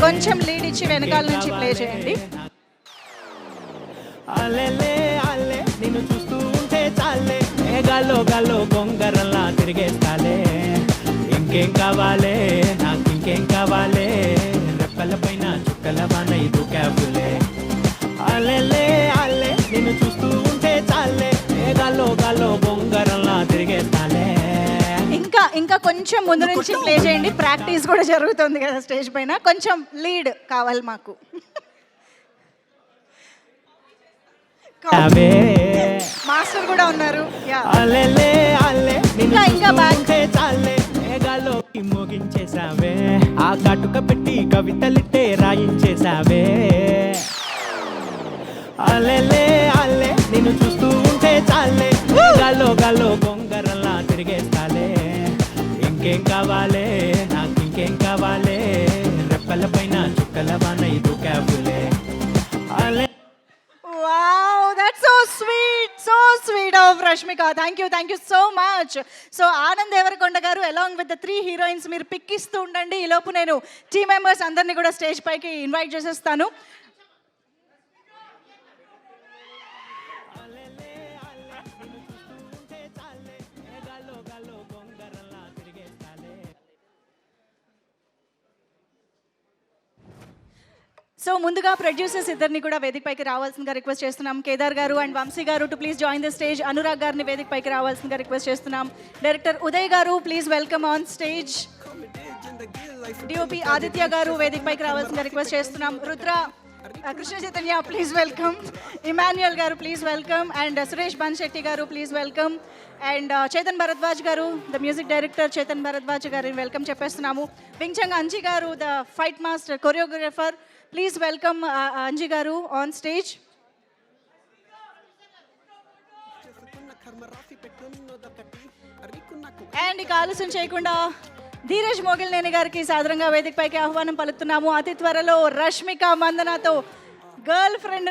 కొంచెం లీడ్ ఇచ్చి వెనకాల నుంచి ప్లే చేయండి. అల్లెలే అల్లె నిన్ను చూస్తూ ఉంటే చాలే గాల్లో గాల్లో గొంగరల్లా తిరిగేస్తాలే ఇంకేం కావాలే నాకు ఇంకేం కావాలే రెప్పల పైన చుక్కల వాన ఇది క్యాబులే అల్లెలే అల్లె నిన్ను చూస్తూ ఉంటే చాలే గాల్లో గాల్లో గొంగరల్లా తిరిగేస్తాలే. ఇంకా కొంచెం ముందు నుంచి ప్లే చేయండి. ప్రాక్టీస్ కూడా జరుగుతుంది కదా స్టేజ్ పైన. కొంచెం లీడ్ కావాలి మాకు. మాస్టర్ కూడా ఉన్నారు. ఇంకా మోగించేసావే ఆ కాటుక పెట్టి కవితలిట్టే రాయించేసావే అల్లెలే అల్లె నిన్ను చూస్తూ ఉంటే చాలే గాల్లో గాల్లో గొంగరల్లా తిరిగేస్తాలే ఇంకేం కావాలే నాకు ఇంకేం కావాలే రెప్పల పైన చుక్కల వాన ఇది క్యాబులే Alle. Wow, that's so sweet of Rashmika. Thank you so much. So Anand Devarakonda garu along with the 3 heroines మీరు పిక్ ఇస్తూ ఉండండి. ఈ లోపు నేను టీమ్ మెంబర్స్ అందరినీ కూడా స్టేజ్ పైకి ఇన్వైట్ చేసేస్తాను. సో ముందుగా ప్రొడ్యూసర్స్ ఇద్దరిని కూడా వేదికపైకి రావాల్సిందిగా రిక్వెస్ట్ చేస్తున్నాం. కేదార్ గారు అండ్ వంశీ గారు to please join the stage. Anurag గారిని వేదికపైకి రావాల్సిందిగా రిక్వెస్ట్ చేస్తున్నాం. డైరెక్టర్ ఉదయ్ గారు please welcome on stage. DOP Aditya గారు వేదికపైకి రావాల్సిందిగా రిక్వెస్ట్ చేస్తున్నాం. Rudra Krishna Chaitanya please welcome. ఇమాన్యుయల్ గారు please welcome. And Suresh Bansetti గారు please welcome. And Chetan Bharadwaj గారు the music director Chetan Bharadwaj గారిని వెల్కమ్ చెప్పేస్తున్నాము. వింగ్చంగ్ అంజీ గారు the fight master choreographer please welcome Anji గారు ఆన్ స్టేజ్. అండ్ ఇక ఆలస్యం చేయకుండా ధీరజ్ మోగిల్నేని గారికి సాదరంగా వేదికపైకి ఆహ్వానం పలుకుతున్నాము. అతి త్వరలో రష్మిక మందనతో గర్ల్ ఫ్రెండ్